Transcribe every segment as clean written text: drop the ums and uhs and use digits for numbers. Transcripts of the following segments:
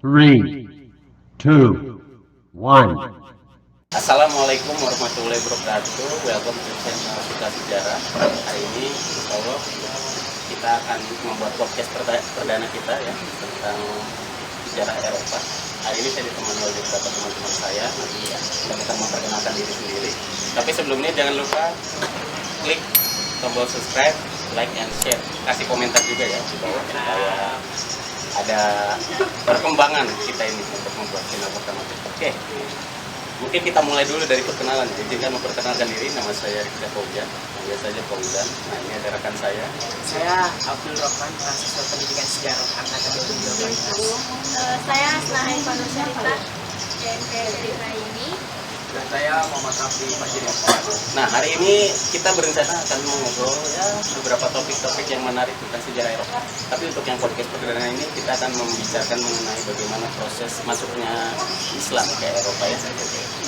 3, 2, 1. Assalamualaikum warahmatullahi wabarakatuh. Welcome to channel Suka Sejarah. Hari ini insya Allah kita akan membuat podcast perdana kita ya tentang sejarah Eropa. Hari ini saya ditemani oleh beberapa teman-teman saya. Nanti ya kita akan memperkenalkan diri sendiri. Tapi sebelumnya jangan lupa klik tombol subscribe, like and share. Kasih komentar juga ya di bawah supaya ada perkembangan kita ini untuk membuat channel pertama kita. Oke. Mungkin kita mulai dulu dari perkenalan. Izinkan memperkenalkan diri, nama saya Rika Fauzan, biasa saja Fauzan. Nah, ini ada rekan saya. Saya Abdul Rahman, mahasiswa pendidikan sejarah angkatan 2018. Saya Asnahay Panusyarita DNP Cerita ini. Dan saya Muhammad Rafi Fajrian. Nah, hari ini kita berencana akan mengobrol ya beberapa topik-topik yang menarik tentang sejarah Eropa. Tapi untuk yang podcast perdana ini kita akan membicarakan mengenai bagaimana proses masuknya Islam ke Eropa ya.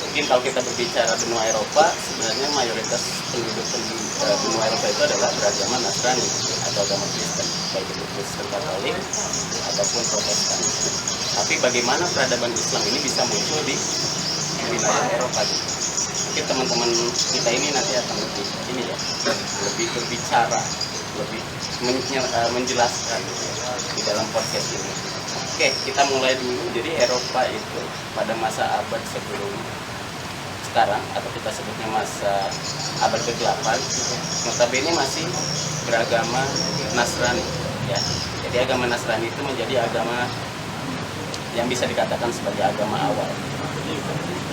Mungkin kalau kita berbicara benua Eropa, sebenarnya mayoritas penduduk benua Eropa itu adalah beragama Nasrani atau agama Kristen, baik itu Kristen Katolik ataupun Protestan. Tapi bagaimana peradaban Islam ini bisa muncul di wilayah Eropa gitu. Mungkin teman-teman kita ini nanti akan lebih berbicara, lebih menjelaskan di dalam podcast ini. Oke, kita mulai dulu. Jadi Eropa itu pada masa abad sebelum sekarang atau kita sebutnya masa abad ke-8, notabene masih beragama Nasrani ya. Jadi agama Nasrani itu menjadi agama yang bisa dikatakan sebagai agama awal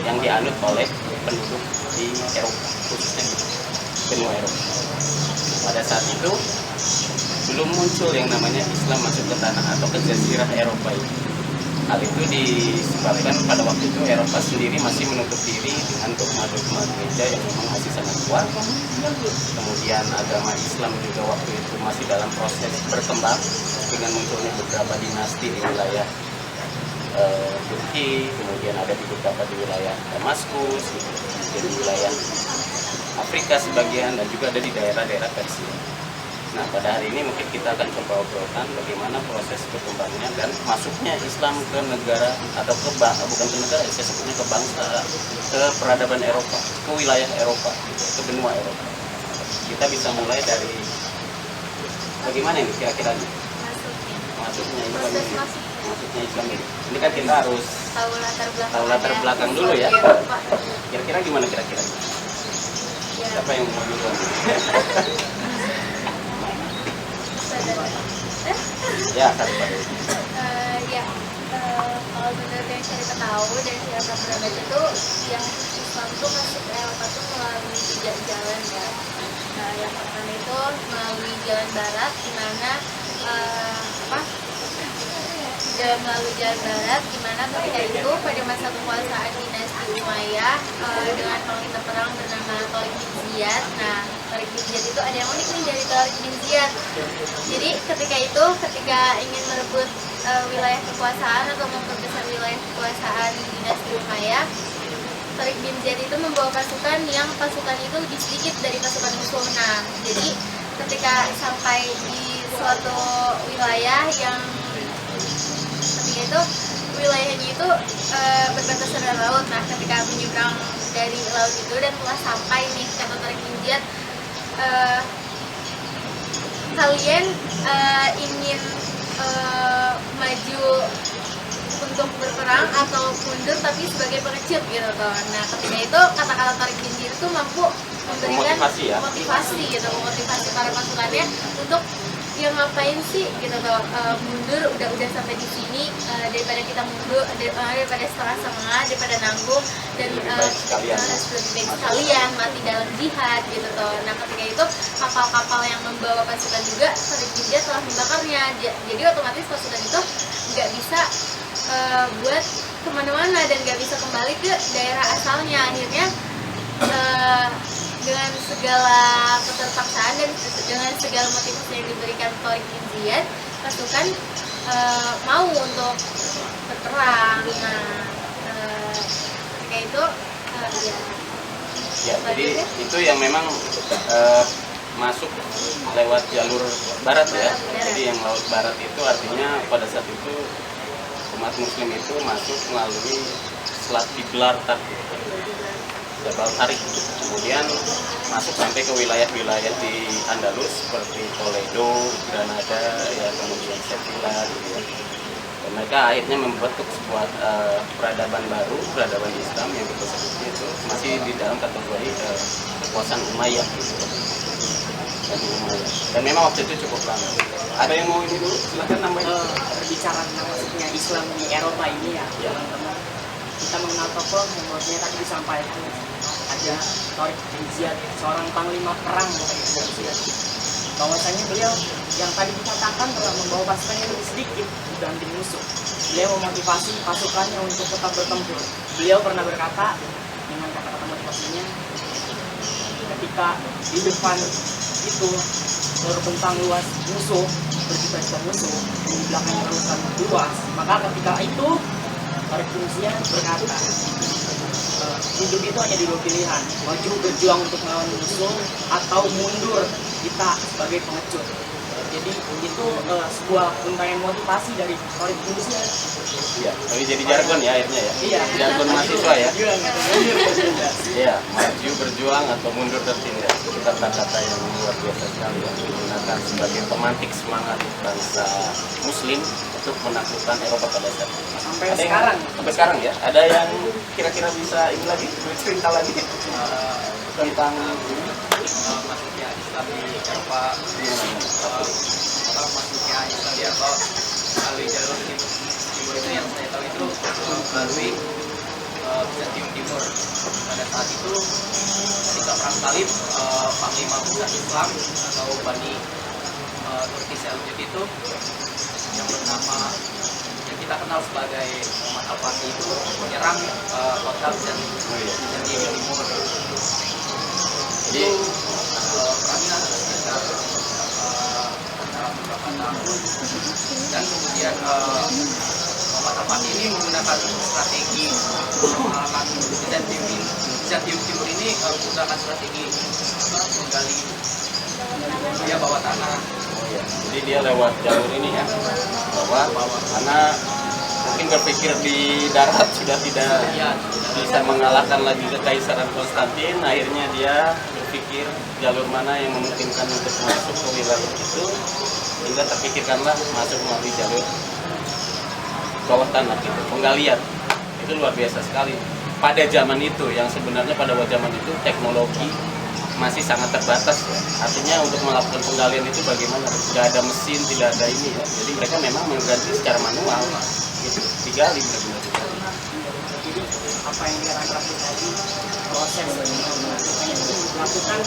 yang dianut oleh penduduk di Eropa, khususnya di benua Eropa. Pada saat itu belum muncul yang namanya Islam masuk ke tanah atau ke jazirah Eropa ini. Hal itu disebabkan pada waktu itu Eropa sendiri masih menutup diri dengan dogma-dogma gereja yang memang masih sangat kuat. Kemudian agama Islam juga waktu itu masih dalam proses berkembang dengan munculnya beberapa dinasti di wilayah Turki, kemudian ada di beberapa di wilayah Damaskus, di wilayah Afrika sebagian, dan juga ada di daerah-daerah Persia. Nah, pada hari ini mungkin kita akan coba obrolkan bagaimana proses berkembangnya dan masuknya Islam ke negara atau bukan ke negara, saya sebutnya ke bangsa, ke peradaban Eropa, ke wilayah Eropa, ke benua Eropa. Kita bisa mulai dari bagaimana ini kira-kira masuknya Islam ini. Ini kan kita harus tahu latar belakang dulu ya. Kira-kira gimana kira-kira? Siapa yang mau duluan? Ya, satu pada. Kalau menurut yang saya tahu dan saya pernah baca itu, yang Islam itu masuk ke Eropa itu melalui 3 jalan ya. Nah, yang pertama itu melalui jalan barat, di mana melalui jalan barat, di mana ketika itu pada masa kekuasaan dinasti Umayyah dengan panglima perang bernama Tariq bin Ziyad. Nah, Tariq bin Ziyad itu ada yang unik nih dari Tariq bin Ziyad. Jadi ketika ingin merebut wilayah kekuasaan atau memperbesar wilayah kekuasaan dinasti Umayyah, Tariq bin Ziyad itu membawa pasukan yang pasukan itu lebih sedikit dari pasukan musuh. Nah, jadi ketika sampai di suatu wilayah yang itu wilayahnya itu berbatasan dengan laut. Nah, ketika menyeberang dari laut itu dan telah sampai nih kata Tariq bin Ziyad, kalian ingin maju untuk berperang atau mundur tapi sebagai pengecut gitu toh. Nah, ketika itu kata-kata Tariq bin Ziyad itu mampu memberikan motivasi para pasukannya untuk ya ngapain sih gitu toh, mundur udah sampai di sini, daripada kita mundur, daripada setengah daripada nanggung, dan lebih baik sekalian mati dalam jihad gitu toh. Nah, ketika itu kapal-kapal yang membawa pasukan juga Tariq bin Ziyad telah membakarnya, jadi otomatis pasukan itu nggak bisa buat kemana-mana dan nggak bisa kembali ke daerah asalnya. Akhirnya dengan segala keterpaksaan dan dengan segala motivasi yang diberikan Tariq bin Ziyad, pasukan mau untuk berperang. Nah, ketika itu jadi itu yang memang masuk lewat jalur barat ya. Jadi yang laut barat itu artinya pada saat itu umat Muslim itu masuk melalui Selat Gibraltar, Jabal Tarik, kemudian masuk sampai ke wilayah-wilayah di Andalus seperti Toledo, Granada, ya kemudian Sevilla, gitu ya. Dan mereka akhirnya membentuk sebuah peradaban baru, peradaban Islam yang kita sebut itu masih di dalam kategori kekuasaan Umayyah, gitu. Dan memang waktu itu cukup lama. Ada yang mau ini dulu? Silakan namanya. Berbicara tentang masuknya Islam di Eropa ini ya, teman-teman. Kita mengenal tokoh yang menurutnya tadi disampaikan ada Tariq bin Ziyad, seorang panglima perang Tariq bin Ziyad. Bahwasanya beliau yang tadi dikatakan telah membawa pasukan yang lebih sedikit dibanding musuh. Beliau memotivasi pasukannya untuk tetap bertempur. Beliau pernah berkata dengan kata-kata motivasinya, ketika di depan itu terbentang luas musuh, berjuta-juta musuh, di belakang terbentang luas, maka ketika itu Tariq bin Ziyad berkata, hidup itu hanya di dua pilihan, maju berjuang untuk melawan musuh atau mundur kita sebagai pengecut. Jadi itu sebuah untayan motivasi dari Tariq bin Ziyad. Iya, tapi jadi jargon ya akhirnya ya. Iya. Jargon mahasiswa ya. Iya. Iya, maju berjuang atau mundur tertindas. Itu kata-kata yang luar biasa sekali yang digunakan sebagai pemantik semangat bangsa Muslim untuk menaklukkan Eropa pada saat itu. Sampai Ada yang- sekarang. sampai sekarang ya. Ada yang kira-kira bisa ini lagi cerita lagi tentang masuknya Islam di Eropa, masuknya Islam di Eropa melalui jalur timur itu yang saya tahu itu melalui Bizantium Timur. Pada saat itu ketika perang salib, panglima besar Islam atau Bani Turki Seljuk itu yang bernama yang kita kenal sebagai Muhammad Al-Fatih itu menyerang kota Bizantium Timur. Jadi perangnya sekitar beberapa tahun, dan kemudian Muhammad Al-Fatih ini menggunakan strategi mengalahkan Bizantium Timur ini, menggunakan strategi menggali dia bawah tanah. jadi dia lewat jalur ini ya, karena mungkin berpikir di darat sudah tidak bisa mengalahkan lagi kekaisaran Konstantin. Akhirnya dia berpikir jalur mana yang memungkinkan untuk masuk ke wilayah itu, hingga terpikirkanlah masuk melalui jalur bawah tanah gitu, penggalian. Itu luar biasa sekali pada zaman itu, yang sebenarnya pada zaman itu teknologi masih sangat terbatas ya. Artinya untuk melakukan penggalian itu bagaimana? Tidak ada mesin, tidak ada ini ya. Jadi mereka memang mengganti secara manual gitu, digali benar-benar digali. Jadi apa yang dikatakan Raffi tadi, proses yang dilakukan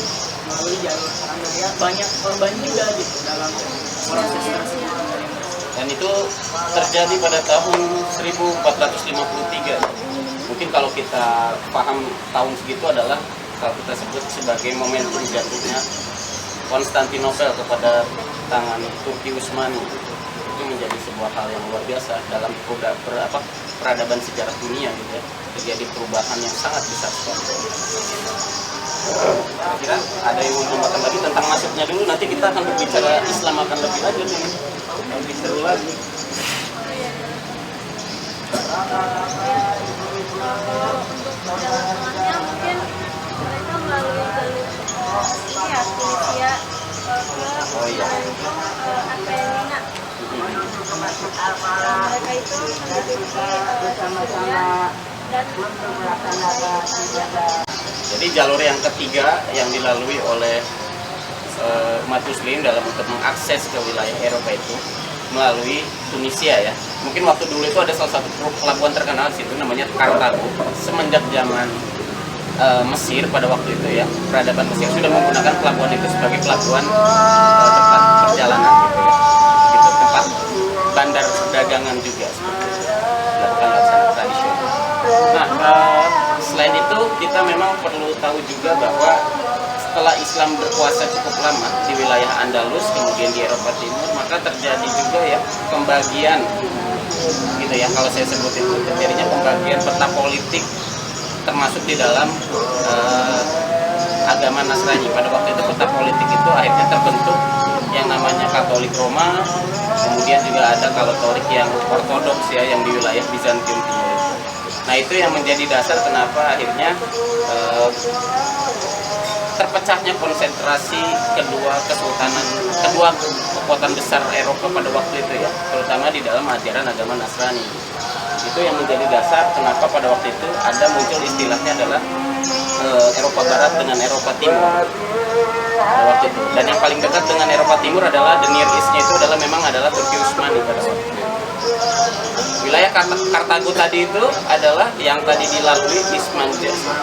melalui jalur perang, ya banyak korban juga gitu dalam proses tersebut. Dan itu terjadi pada tahun 1453. Mungkin kalau kita paham tahun segitu adalah kalau kita sebut sebagai momentum jatuhnya Konstantinopel kepada tangan Turki Utsmani. Itu menjadi sebuah hal yang luar biasa dalam peradaban sejarah dunia gitu ya. Terjadi perubahan yang sangat besar sekali. Kira-kira ada yang mau tambahkan lagi tentang masuknya dulu, nanti kita akan berbicara Islam akan lebih lanjut nih. Lebih seru lagi. Untuk jalan tengahnya mungkin mereka melalui jalur ini ya, Tunisia ke wilayah itu Apenina. Mereka itu menduduki Syria dan Jadi jalur yang ketiga yang dilalui oleh umat Muslim dalam untuk mengakses ke wilayah Eropa itu melalui Tunisia ya. Mungkin waktu dulu itu ada salah satu pelabuhan terkenal di situ namanya Kartago. Semenjak zaman Mesir pada waktu itu ya, peradaban Mesir sudah menggunakan pelabuhan itu sebagai pelabuhan tempat perjalanan gitu ya. Gitu, tempat bandar perdagangan juga seperti itu. Dilakukan laksana tradisional. Nah, selain itu kita memang perlu tahu juga bahwa setelah Islam berkuasa cukup lama di wilayah Andalus, kemudian di Eropa Timur, maka terjadi juga ya pembagian gitu ya, kalau saya sebut itu terjadinya pembagian peta politik termasuk di dalam agama Nasrani. Pada waktu itu peta politik itu akhirnya terbentuk yang namanya Katolik Roma, Kemudian juga ada kalau torik yang ortodoks ya, yang di wilayah Bizantium Timur. Nah itu yang menjadi dasar kenapa akhirnya terpecahnya konsentrasi kedua kekuatan besar Eropa pada waktu itu ya, terutama di dalam ajaran agama Nasrani. Itu yang menjadi dasar kenapa pada waktu itu ada muncul istilahnya adalah Eropa Barat dengan Eropa Timur pada waktu itu. Dan yang paling dekat dengan Eropa Timur adalah the Near East-nya itu adalah Turki Utsmani pada waktu itu. Wilayah Kartago tadi itu adalah yang tadi dilalui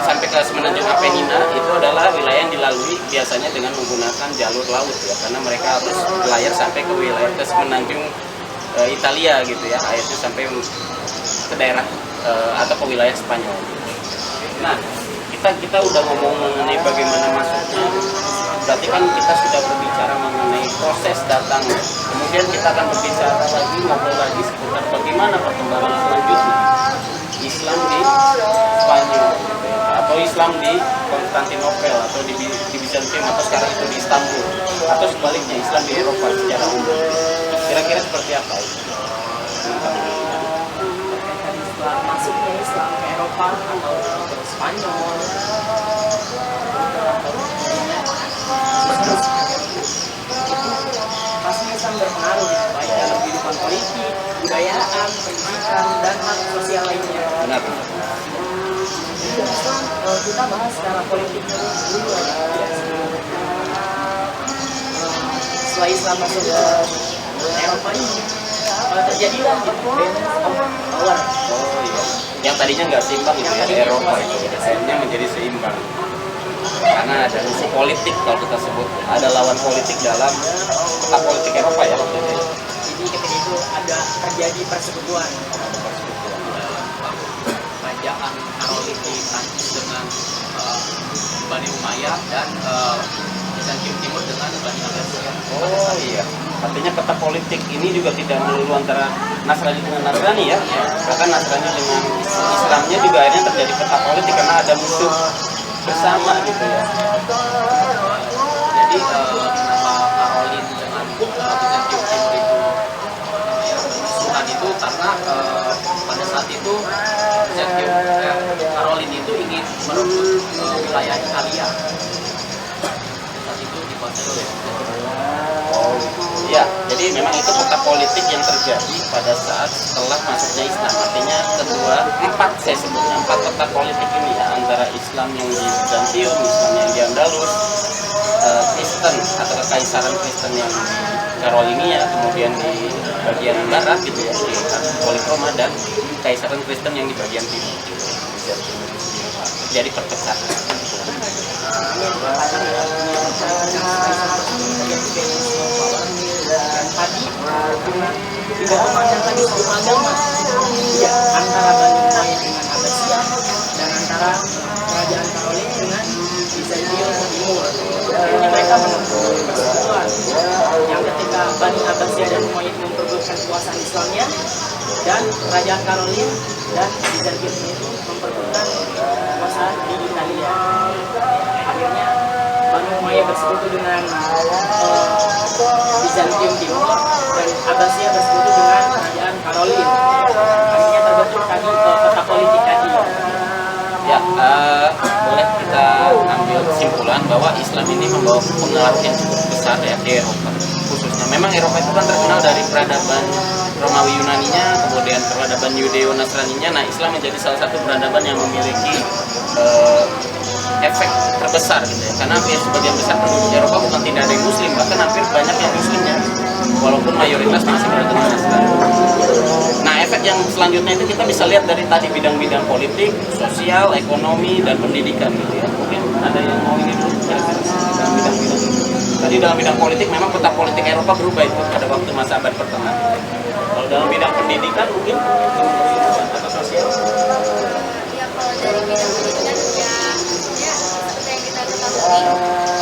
sampai ke semenanjung Apenina, itu adalah wilayah yang dilalui biasanya dengan menggunakan jalur laut ya, karena mereka harus berlayar sampai ke wilayah ke semenanjung Italia gitu ya, akhirnya sampai ke daerah atau ke wilayah Spanyol. Nah, kita udah ngomong mengenai bagaimana masuknya, berarti kan kita sudah berbicara mengenai proses datang. Kemudian kita akan berbicara lagi, ngobrol lagi seputar bagaimana perkembangan selanjutnya Islam di Spanyol atau Islam di Konstantinopel atau di Bizantium atau sekarang itu di Istanbul, atau sebaliknya Islam di Eropa secara umum. Kira-kira seperti apa itu? Setelah masuknya Islam ke Eropa atau ke Spanyol, pasti Islam berpengaruh baik dalam kehidupan politik, budayaan, pendidikan, dan hak sosial lainnya. Benar. Jadi Islam kita bahas secara politik dulu ya. Setelah Islam masuk ke Eropa ini terjadilah balance of power. Oh iya. Yang tadinya nggak seimbang gitu ya, Eropa itu akhirnya menjadi seimbang. Karena ada musuh politik kalau kita sebut, ada lawan politik dalam peta politik Eropa ya waktu itu. Jadi ketika itu ada terjadi persekutuan. Kerajaan Karolin di Prancis dengan Bani Umayyah dan Bizantium Timur dengan Bani Abbasiyah. Oh iya. Artinya peta politik ini juga tidak melulu antara Nasrani dengan Nasrani ya. Bahkan Nasrani dengan Islamnya juga akhirnya terjadi peta politik karena ada musuh bersama gitu ya. Jadi kenapa Karolin dengan Bizantium Timur itu musuhan itu karena pada saat itu Karolin itu ingin merebut wilayah Italia. Saat itu dikuasai oleh Ya, jadi memang itu peta politik yang terjadi pada saat setelah masuknya Islam. Artinya empat peta politik ini ya, antara Islam yang di Bizantium, Islam yang di Andalus, Kristen atau kekaisaran Kristen yang di Carolinia, kemudian di bagian barat gitu ya, di Katolik Roma, dan kekaisaran Kristen yang di bagian timur. Jadi perpecahan. Tadi tidak memandang tadi suatu agama ya, antara Bani Umayyah dengan Abbasiyah dan antara kerajaan Karolin dengan Bizantium Timur. Jadi mereka menempuh persekutuan yang ketika Bani Abbasiyah dan Umayyah memperebutkan kekuasaan Islamnya, dan kerajaan Karolin dan Bizantium Timur memperebutkan kekuasaan di Italia. Akhirnya Bani Umayyah bersekutu dengan Bizantium Timur dan Abbasiyah bersekutu dengan kerajaan Karolin. Akhirnya terbentuk tadi peta politik tadi. Ya, boleh kita ambil kesimpulan bahwa Islam ini membawa pengaruh yang cukup besar ya di Eropa. Khususnya, memang Eropa itu kan terkenal dari peradaban Romawi Yunaninya, kemudian peradaban Yudeo Nasraninya. Nah, Islam menjadi salah satu peradaban yang memiliki efek terbesar gitu ya, karena hampir sebagian besar penduduk Eropa bukan tidak ada yang Muslim, bahkan hampir banyak yang Muslimnya, walaupun mayoritas masih beragama Nasrani. Nah, efek yang selanjutnya itu kita bisa lihat dari tadi bidang-bidang politik, sosial, ekonomi, dan pendidikan gitu ya. Mungkin ada yang mau ini dulu dalam bidang-bidang itu. Tadi dalam bidang politik memang peta politik Eropa berubah itu pada waktu masa abad pertengahan. Kalau dalam bidang pendidikan mungkin atau sosial. Ya kalau dari bidang pendidikan ya seperti yang kita ketahui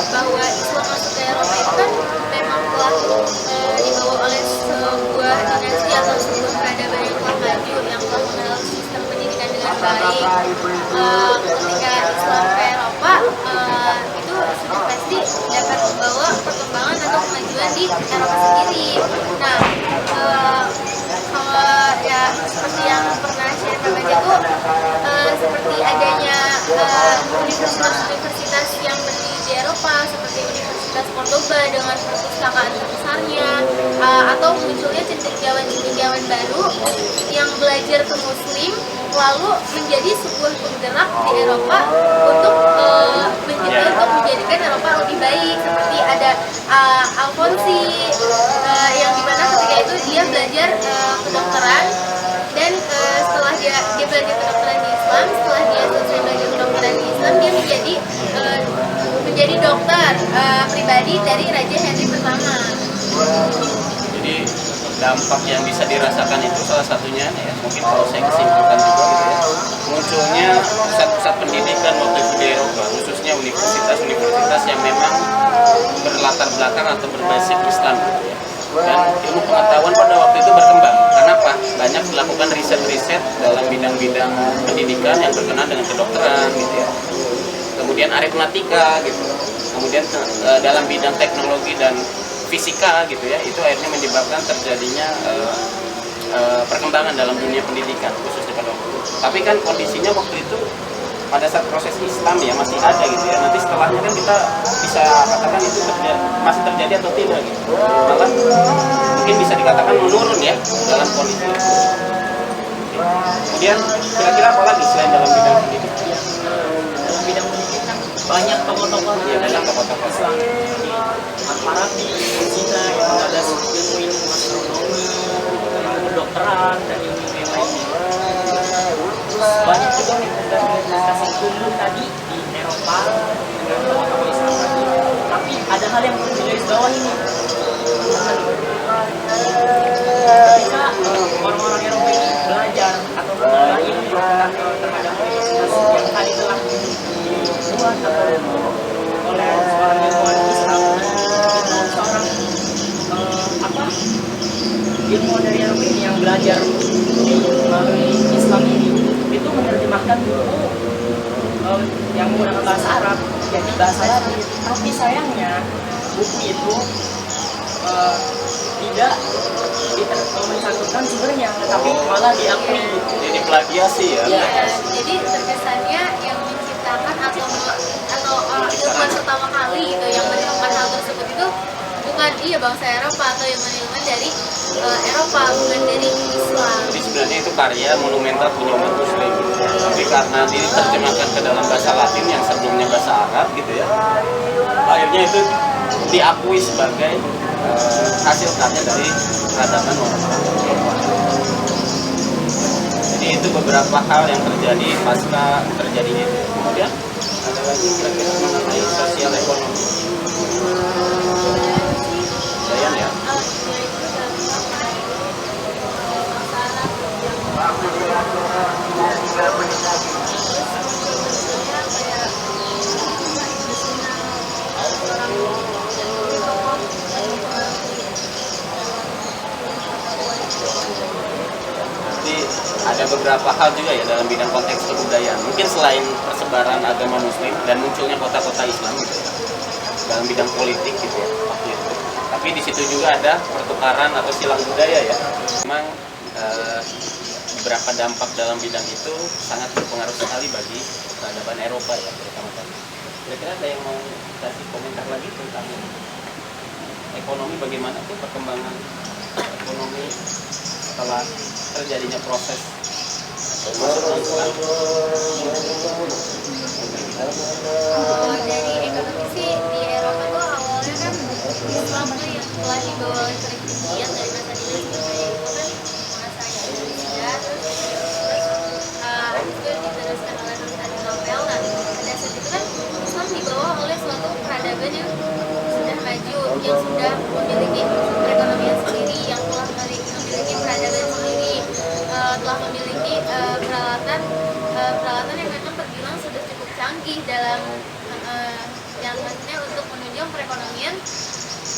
bahwa Islam masuk ke Eropa itu kan memang telah dibawa oleh sebuah dinasti atau sebuah peradaban yang telah maju, yang telah mengenal sistem pendidikan dengan baik. Ketika Islam ke Eropa itu sudah pasti dapat membawa perkembangan atau kemajuan di Eropa sendiri. Nah, universitas-universitas yang berdiri di Eropa seperti Universitas Cordoba dengan perpustakaan terbesarnya, atau munculnya cendekiawan-cendekiawan baru yang belajar ke Muslim lalu menjadi sebuah penggerak di Eropa untuk menjadikan Eropa lebih baik, seperti ada Alfonsi yang dimana ketika itu dia belajar kedokteran, dan setelah dia belajar kedokteran di Islam, setelah dia selesai belajar kedokteran di Islam, dia menjadi dokter pribadi dari Raja Henry pertama. Jadi dampak yang bisa dirasakan itu salah satunya ya, mungkin kalau saya kesimpulkan juga gitu ya, munculnya pusat-pusat pendidikan waktu itu di Eropa, khususnya universitas-universitas yang memang berlatar belakang atau berbasis Islam gitu ya. Dan ilmu pengetahuan pada waktu itu berkembang. Kenapa? Banyak dilakukan riset-riset dalam bidang-bidang pendidikan yang berkenaan dengan kedokteran gitu ya. Kemudian aritmatika gitu. Kemudian dalam bidang teknologi dan fisika gitu ya, itu akhirnya menyebabkan terjadinya perkembangan dalam dunia pendidikan khususnya pada waktu itu. Tapi kan kondisinya waktu itu pada saat proses Islam ya masih ada gitu ya. Nanti setelahnya kan kita bisa katakan itu masih terjadi atau tidak gitu. Malah mungkin bisa dikatakan menurun ya dalam kondisi itu. Kemudian kira-kira apa lagi selain dalam bidang pendidikan? Dalam bidang pendidikan banyak tokoh-tokoh Ya, banyak tokoh-tokoh Islam di Al-Farabi, Cina yang menggagas ilmu astronomi, ilmu kedokteran dan ilmu yang lainnya. Terus banyak juga universitas yang tumbuh tadi di Eropa dengan tokoh-tokoh Islam tadi. Tapi ada hal yang perlu digarisbawahi ini. Ketika orang-orang Eropa ini belajar atau mengenal ilmu terhadap universitas yang tadi telah dibuat atau oleh seorang ilmuwan Islam, itu seorang ilmuwan dari Eropa ini yang belajar melalui Islam ini itu menerjemahkan buku yang menggunakan bahasa Arab jadi bahasa Latin. Tapi sayangnya buku itu tidak mencantumkan sumbernya, tapi malah diakui. Jadi plagiasi ya. Ya, jadi terkesannya yang menciptakan atau ilmuwan pertama kali gitu yang menemukan hal tersebut itu bukan bangsa Eropa atau ilmuwan dari Eropa, bukan dari Islam. Jadi sebenarnya itu karya monumental punya umat Muslim gitu ya. Tapi karena diterjemahkan ke dalam bahasa Latin yang sebelumnya bahasa Arab gitu ya, akhirnya itu diakui sebagai hasil karya dari peradaban orang-orang Eropa. Jadi itu beberapa hal yang terjadi pasca terjadinya itu. Kemudian ada lagi kira-kira mengenai sosial ekonomi. Dayan ya. Jadi ada beberapa hal juga ya dalam bidang konteks kebudayaan. Mungkin selain persebaran agama Muslim dan munculnya kota-kota Islam gitu ya, dalam bidang politik gitu ya waktu itu. Tapi di situ juga ada pertukaran atau silang budaya ya. Memang beberapa dampak dalam bidang itu sangat berpengaruh sekali bagi peradaban Eropa ya terutama tadi. Kira-kira ada yang mau kasih komentar lagi tentang ekonomi, bagaimana tuh perkembangan ekonomi setelah terjadinya proses masuknya Islam? Dari ekonomi sih di Eropa itu awalnya kan Islam tuh yang telah dibawa oleh Kristen dari masa dinasti Budaya itu kan masa yang Indonesia, terus itu diteruskan oleh Konstantinopel. Nah pada saat itu kan Islam dibawa oleh suatu peradaban yang sudah maju, yang sudah memiliki perekonomian sendiri, yang telah memiliki peradaban sendiri, telah memiliki peralatan yang memang terbilang sudah cukup canggih dalam yang maksudnya untuk menunjang perekonomian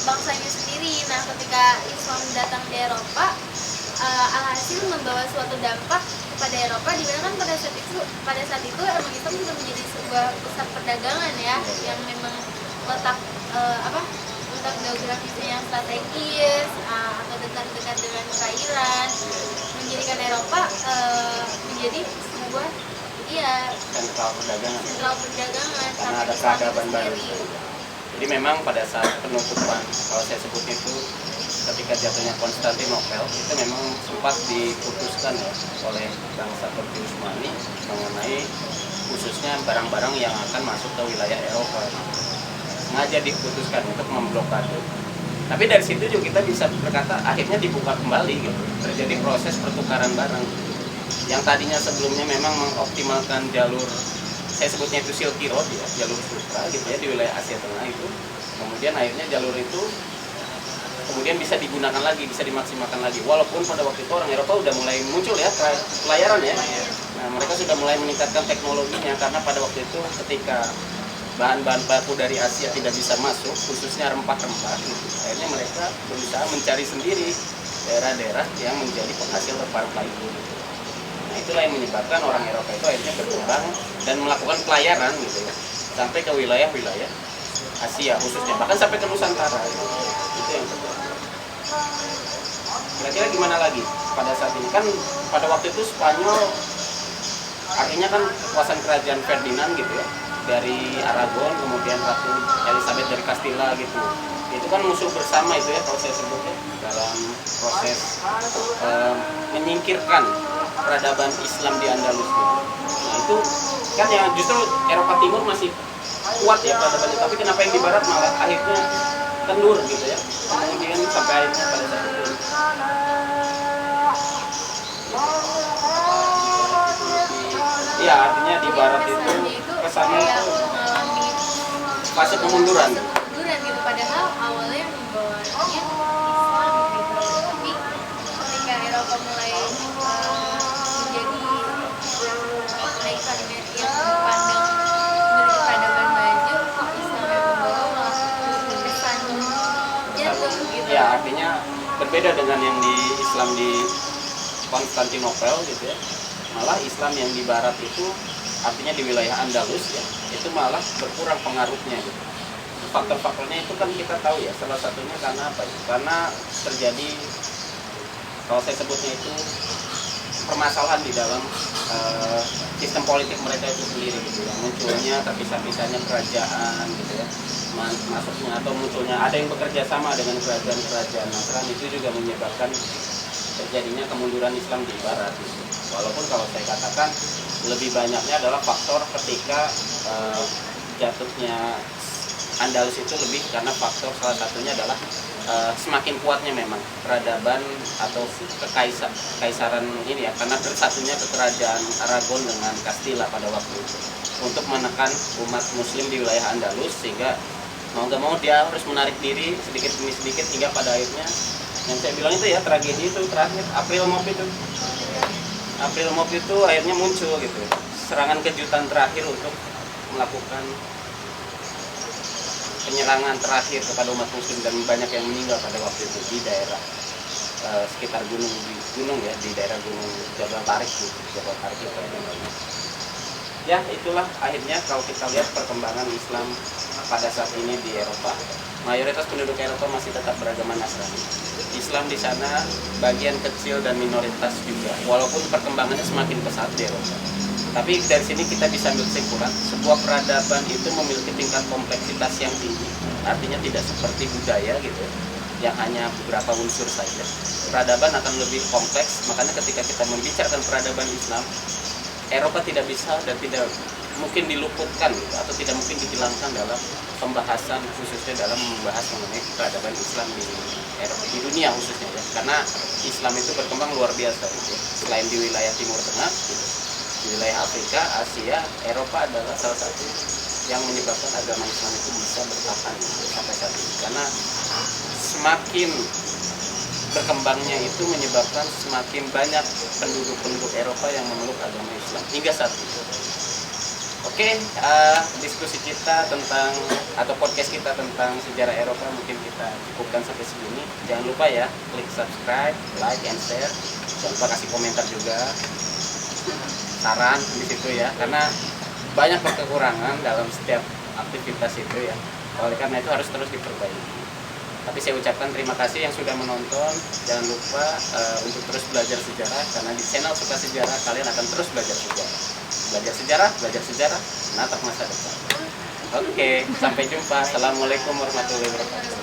bangsanya sendiri. Nah ketika Islam datang di Eropa, alhasil membawa suatu dampak kepada Eropa, di mana kan pada saat itu emang Islam sudah menjadi sebuah pusat perdagangan ya, yang memang letak letak geografisnya yang strategis atau dekat dengan perairan, menjadikan Eropa menjadi sebuah iya, sentral perdagangan. sentral perdagangan Karena sampai ada Islam peradaban baru. sendiri. Jadi memang pada saat penutupan, kalau saya sebut itu ketika jatuhnya Konstantinopel, itu memang sempat diputuskan ya oleh bangsa Turki Utsmani mengenai khususnya barang-barang yang akan masuk ke wilayah Eropa. Sengaja diputuskan untuk memblokade. Tapi dari situ juga kita bisa berkata akhirnya dibuka kembali gitu. Terjadi proses pertukaran barang. Yang tadinya sebelumnya memang mengoptimalkan jalur, saya sebutnya itu Silky Road ya, jalur sutra gitu ya di wilayah Asia Tengah itu. Kemudian akhirnya jalur itu kemudian bisa digunakan lagi, bisa dimaksimalkan lagi. Walaupun pada waktu itu orang Eropa udah mulai muncul ya pelayaran ya. Nah, mereka sudah mulai meningkatkan teknologinya karena pada waktu itu ketika bahan-bahan baku dari Asia tidak bisa masuk, khususnya rempah-rempah gitu. Akhirnya mereka berusaha mencari sendiri daerah-daerah yang menjadi penghasil rempah-rempah itu. Nah, itulah yang menyebabkan orang Eropa itu akhirnya berkembang dan melakukan pelayaran gitu ya, sampai ke wilayah-wilayah Asia khususnya, bahkan sampai ke Nusantara gitu. Itu yang terjadi. Kira-kira gimana lagi pada saat ini? Kan pada waktu itu Spanyol artinya kan kekuasaan kerajaan Ferdinand gitu ya, dari Aragon, kemudian Ratu Elizabeth dari Castilla gitu. Itu kan musuh bersama itu ya kalau saya sebutnya dalam proses menyingkirkan peradaban Islam di Andalus gitu. Nah itu kan yang justru Eropa Timur masih kuat ya peradabannya, tapi kenapa yang di Barat malah akhirnya kendur gitu ya. Kemudian sampai akhirnya pada saat itu iya, artinya di Barat itu kesannya kayak itu mengalami fase kemunduran. kemunduran gitu, padahal awalnya membawanya Islam gitu, tapi ketika Eropa mulai menjadi icon yang dipandang menuju peradaban maju, kok Islam yang membawa malah berkesan jatuh gitu. Ya, artinya berbeda dengan yang di Islam di Konstantinopel gitu ya. Malah Islam yang di Barat itu artinya di wilayah Andalus ya, itu malah berkurang pengaruhnya gitu. Faktor-faktornya itu kan kita tahu ya, salah satunya karena apa ya? Karena terjadi, kalau saya sebutnya itu permasalahan di dalam sistem politik mereka itu sendiri gitu ya. Munculnya terpisah-pisahnya kerajaan gitu ya, masuknya atau munculnya ada yang bekerja sama dengan kerajaan-kerajaan Nasrani, itu juga menyebabkan terjadinya kemunduran Islam di Barat gitu. Walaupun kalau saya katakan lebih banyaknya adalah faktor ketika jatuhnya Andalus itu lebih karena faktor salah satunya adalah semakin kuatnya memang peradaban atau kekaisaran ini ya, karena bersatunya kerajaan Aragon dengan Castilla pada waktu itu untuk menekan umat Muslim di wilayah Andalus, sehingga mau gak mau dia harus menarik diri sedikit demi sedikit hingga pada akhirnya yang saya bilang itu ya tragedi itu terakhir April Mop itu akhirnya muncul gitu, serangan kejutan terakhir untuk melakukan penyerangan terakhir kepada umat Muslim, dan banyak yang meninggal pada waktu itu di daerah sekitar gunung ya, di daerah gunung Jabal Tarik gitu. Jabal Tarik itu namanya. Ya itulah akhirnya kalau kita lihat perkembangan Islam pada saat ini di Eropa, mayoritas penduduk Eropa masih tetap beragama Nasrani. Islam di sana bagian kecil dan minoritas juga, walaupun perkembangannya semakin pesat di Eropa. Tapi dari sini kita bisa ambil kesimpulan, sebuah peradaban itu memiliki tingkat kompleksitas yang tinggi. Artinya tidak seperti budaya gitu, yang hanya beberapa unsur saja. Peradaban akan lebih kompleks, makanya ketika kita membicarakan peradaban Islam, Eropa tidak bisa dan tidak mungkin diluputkan gitu, atau tidak mungkin dihilangkan dalam pembahasan, khususnya dalam membahas mengenai peradaban Islam di Eropa, di dunia khususnya ya. Karena Islam itu berkembang luar biasa gitu. Selain di wilayah Timur Tengah gitu, di wilayah Afrika, Asia, Eropa adalah salah satu yang menyebabkan agama Islam itu bisa bertahan gitu, sampai saat ini. Karena semakin berkembangnya itu menyebabkan semakin banyak penduduk Eropa yang memeluk agama Islam hingga saat itu. Oke, diskusi kita tentang atau podcast kita tentang sejarah Eropa mungkin kita cukupkan sampai segini. Jangan lupa ya, klik subscribe, like, and share. Jangan lupa kasih komentar juga, saran di situ ya, karena banyak kekurangan dalam setiap aktivitas itu ya. Oleh karena itu harus terus diperbaiki. Tapi saya ucapkan terima kasih yang sudah menonton. Jangan lupa untuk terus belajar sejarah, karena di channel Suka Sejarah kalian akan terus belajar sejarah. belajar sejarah, menatap masa depan. Oke, sampai jumpa. Assalamualaikum warahmatullahi wabarakatuh.